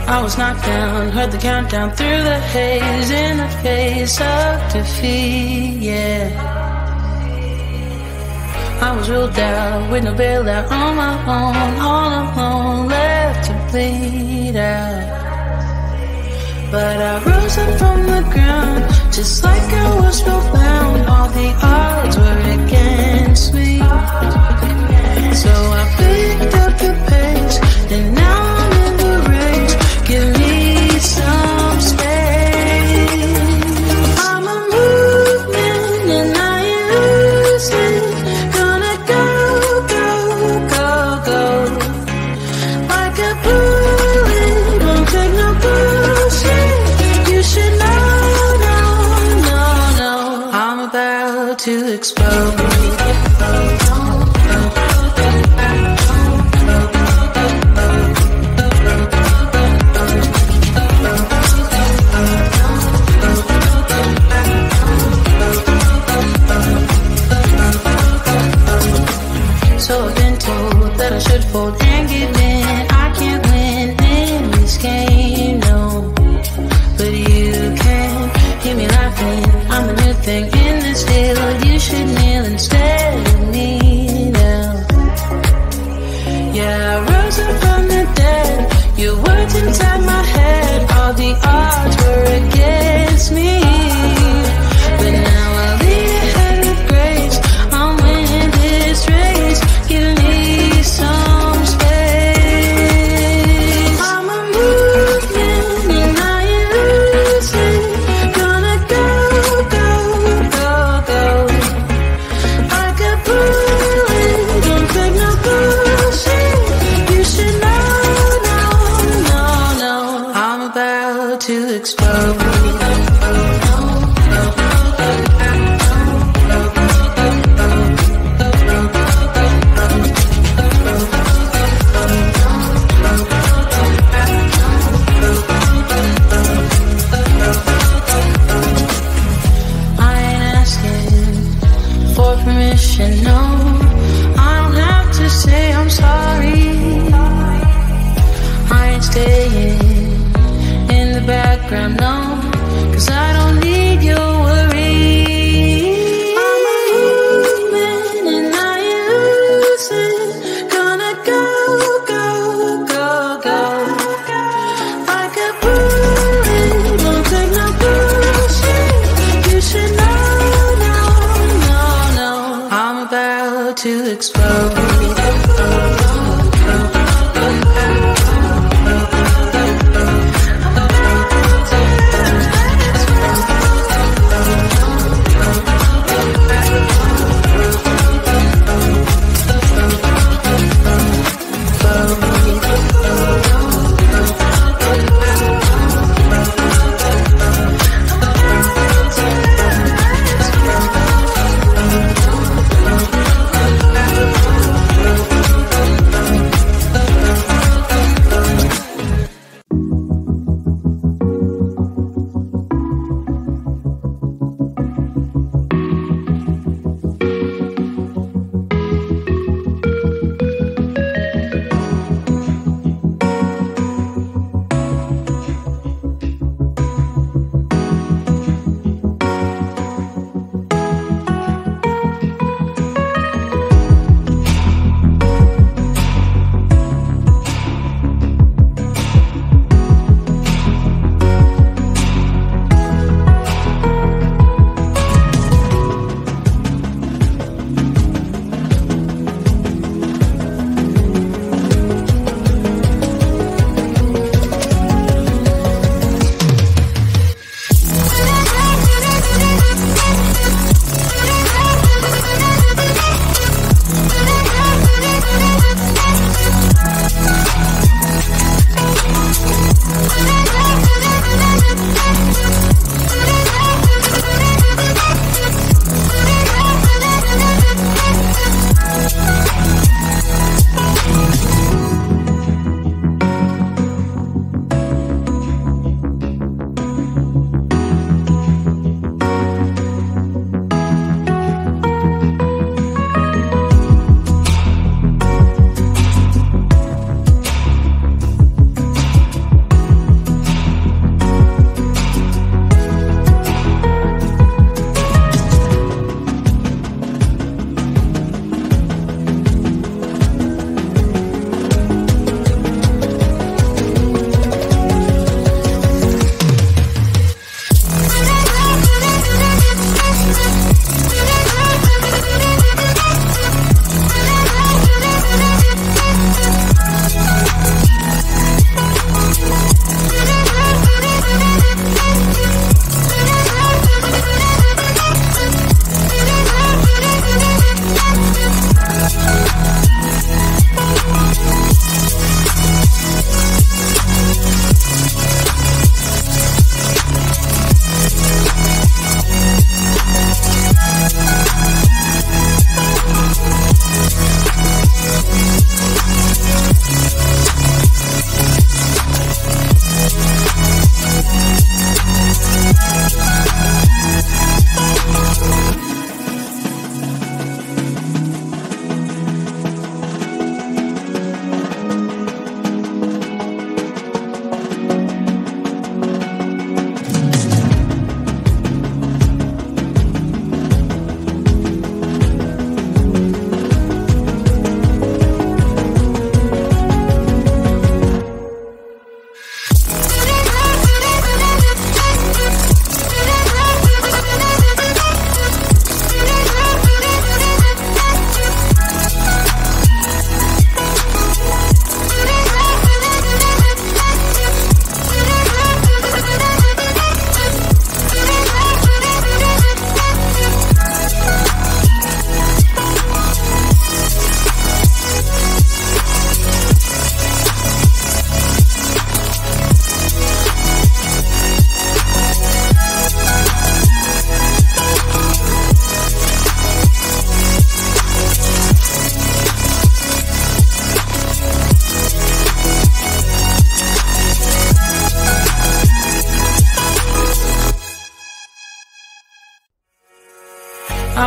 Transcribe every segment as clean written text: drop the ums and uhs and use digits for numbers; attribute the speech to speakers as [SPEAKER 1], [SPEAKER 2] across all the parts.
[SPEAKER 1] I was knocked down, heard the countdown through the haze, in the face of defeat, yeah. I was ruled out with no bailout, on my own, all alone, left to bleed out. But I rose up from the ground, just like I was spellbound. All the odds were against me, so I picked up the pace, and now I'm in the race. Give me some space. I'm a movement and I ain't losing. Gonna go, go, go, go. Like a bullet, won't take no bullshit. You should know, no, no, no. I'm about to explode. So I've been told that I should fold and give in. I can't win in this game, no. But you can hear me laughing. I'm the new thing in this deal. You should kneel instead of me now. Yeah, I rose up from the dead. Your words inside my head. All the odds were against me, but now I'll lead ahead of grace. I'm winning this race. Give me some space. I'm a movement and I ain't losing. Gonna go, go, go, go. Like a bullet, don't take no bullshit. You should know, no, no, no. I'm about to explode. No, I don't have to say I'm sorry. I ain't staying in the background, no, 'cause I don't need your worry. I'm a movement and I ain't losing. Gonna go, go, go, go. Like a bullet, won't take no bullshit. You should know, no, no, no. I'm about to explode.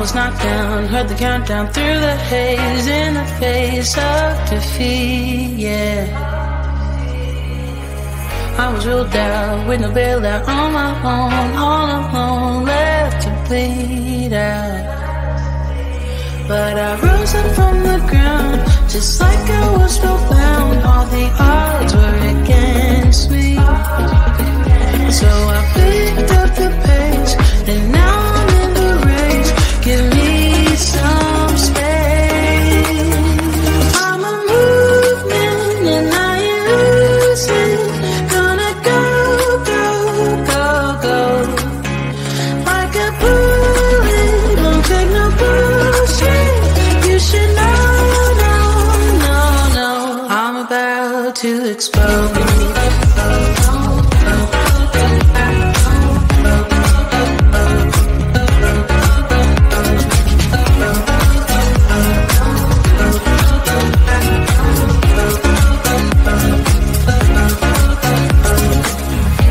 [SPEAKER 1] was knocked down, heard the countdown through the haze, in the face of defeat, yeah. I was ruled out with no bailout, on my own, all alone, left to bleed out. But I rose up from the ground, just like I was spellbound. All the odds were against me, so I picked up the pace, and now I'm in the race. Give me some space. I'm a movement and I ain't losing. Gonna go, go, go, go. Like a bullet, don't take no bullshit. You should know, no, no, no. I'm about to explode.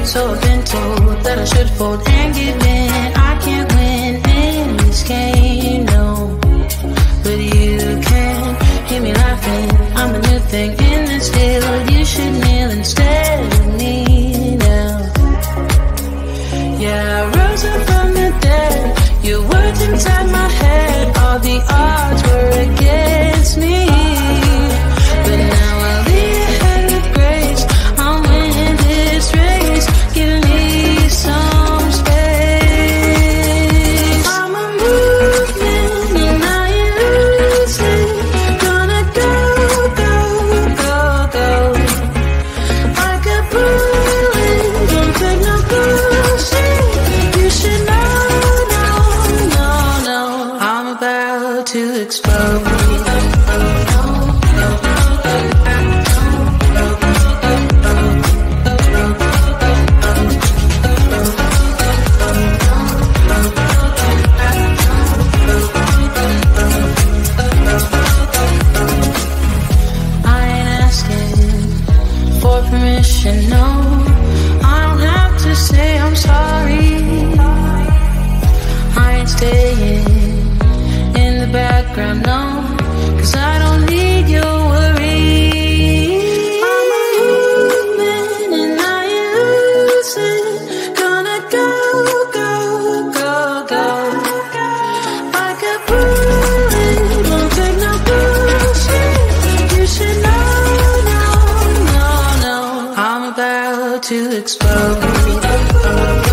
[SPEAKER 1] So I've been told that I should fold and give in. I can't win in this game, no. But you can hear me laughing. I'm the new thing in this field. You should kneel instead of me now. Yeah, I rose up from the dead. Your words inside my head. All the odds were against me, but now I'll lead ahead with grace. I'm winning this race. Give me some space. I'm a movement and I ain't losing. Gonna go, go, go, go. Like a bullet, don't take no bullshit. You should know, no, no, no. I'm about to explode. Permission, no, I don't have to say I'm sorry. I ain't staying in the background, no, 'cause I don't need your worry. I'm a movement and I ain't losing. Gonna go, go, go, go. Like a bullet, won't take no bullshit. You should know, no, no, no. I'm about to explode.